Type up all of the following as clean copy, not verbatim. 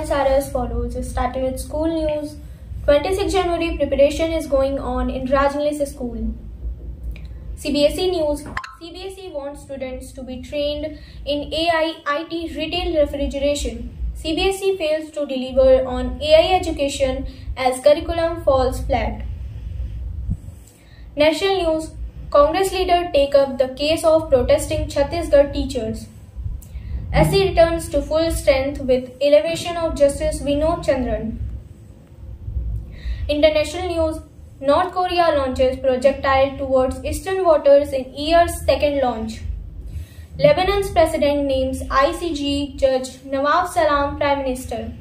headlines are as follows. Starting with school news. 26 January preparation is going on in Rajnilis School. CBSE news. CBSE wants students to be trained in AI IT retail refrigeration. CBSE fails to deliver on AI education as curriculum falls flat. National news. Congress leader take up the case of protesting Chhattisgarh teachers. SC returns to full strength with elevation of Justice Vinod Chandran. International news. North Korea launches projectile towards eastern waters in year's second launch. Lebanon's president names ICJ judge Nawaf Salam prime minister.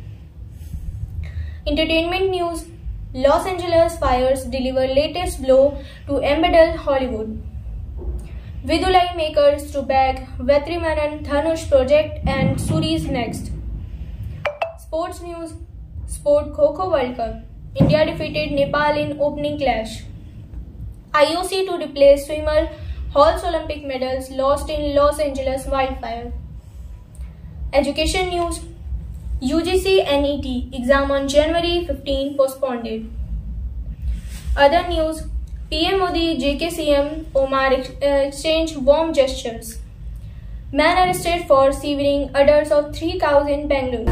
Entertainment news. Los Angeles fires deliver latest blow to embattled Hollywood. Vidulai makers to bag Vetrimaran Dhanush project and Suri's next. Sports news. Sport Kho-Kho World Cup. India defeated Nepal in opening clash. IOC to replace swimmer Hall's Olympic medals lost in Los Angeles wildfire. Education news. UGC NET exam on January 15 postponed. Other news. PM Modi JKCM Omar exchange warm gestures. Man arrested for severing udders of 3 cows in Bangalore.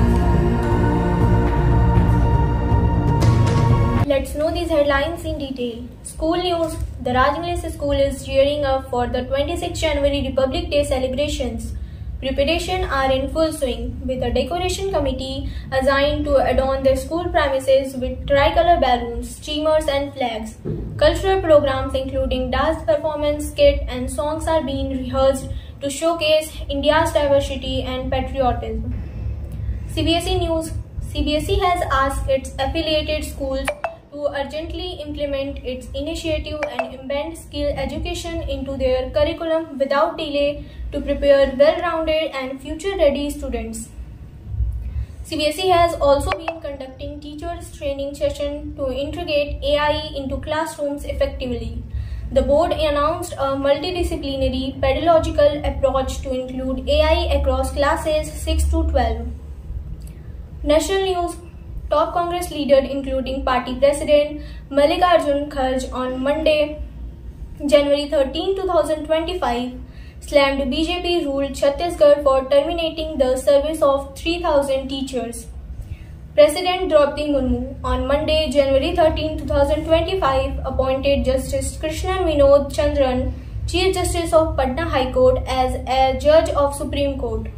Let's know these headlines in detail. School news. The Rajnilis School is gearing up for the 26 January Republic Day celebrations. Preparations are in full swing, with a decoration committee assigned to adorn the school premises with tricolor balloons, streamers and flags. Cultural programs including dance performance, skit and songs are being rehearsed to showcase India's diversity and patriotism. CBSE news. CBSE has asked its affiliated schools to urgently implement its initiative and embed skill education into their curriculum without delay to prepare well-rounded and future-ready students. CBSE has also been conducting teachers training sessions to integrate AI into classrooms effectively. The board announced a multidisciplinary pedagogical approach to include AI across classes 6 to 12. National news. Top Congress leaders including party president Mallikarjun Kharge on Monday, January 13, 2025, slammed BJP-ruled Chhattisgarh for terminating the service of 3,000 teachers. President Draupadi Murmu on Monday, January 13, 2025, appointed Justice Krishnan Vinod Chandran, Chief Justice of Patna High Court, as a judge of Supreme Court.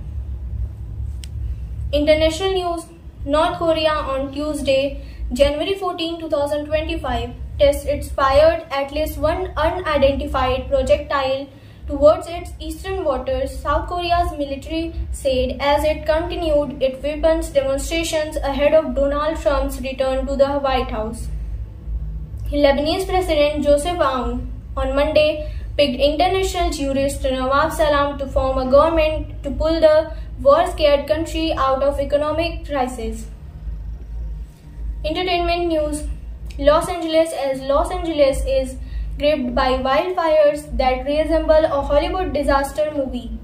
International news. North Korea on Tuesday, January 14, 2025, its fired at least one unidentified projectile towards its eastern waters, South Korea's military said as it continued its weapons demonstrations ahead of Donald Trump's return to the White House. Lebanese President Joseph Aoun on Monday picked international jurist Nawaf Salam to form a government to pull the war-scared country out of economic crisis. Entertainment news. Los Angeles is gripped by wildfires that resemble a Hollywood disaster movie.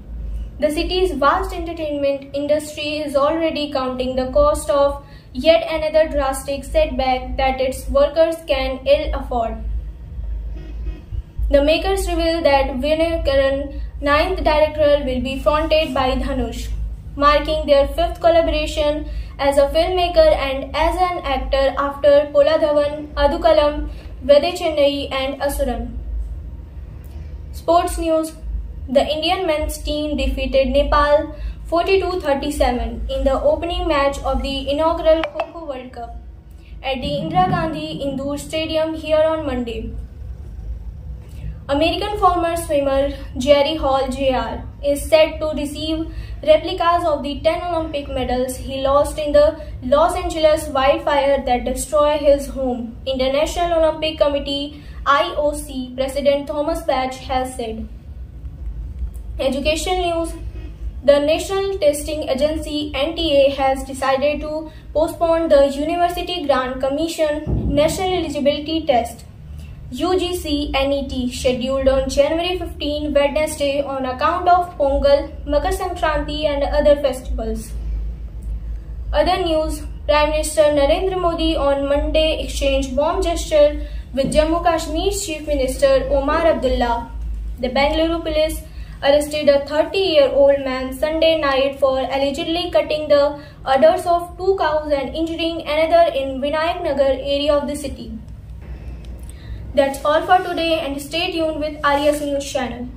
The city's vast entertainment industry is already counting the cost of yet another drastic setback that its workers can ill afford. The makers reveal that Vinay Karan, ninth directorial, will be fronted by Dhanush, marking their fifth collaboration as a filmmaker and as an actor after Pola Dhawan, Adukalam, Vede Chennai and Asuran. Sports news. The Indian men's team defeated Nepal 42-37 in the opening match of the inaugural Kho-Kho World Cup at the Indira Gandhi Indoor Stadium here on Monday. American former swimmer Jerry Hall Jr. is set to receive replicas of the 10 Olympic medals he lost in the Los Angeles wildfire that destroyed his home, International Olympic Committee IOC President Thomas Bach has said. Education news. The National Testing Agency NTA has decided to postpone the University Grant Commission National Eligibility Test UGC NET scheduled on January 15, Wednesday, on account of Pongal, Makar Sankranti and other festivals. Other news: Prime Minister Narendra Modi on Monday exchanged warm gesture with Jammu Kashmir's Chief Minister Omar Abdullah. The Bengaluru police arrested a 30-year-old man Sunday night for allegedly cutting the udders of 2 cows and injuring another in Vinayak Nagar area of the city. That's all for today, and stay tuned with Arias News channel.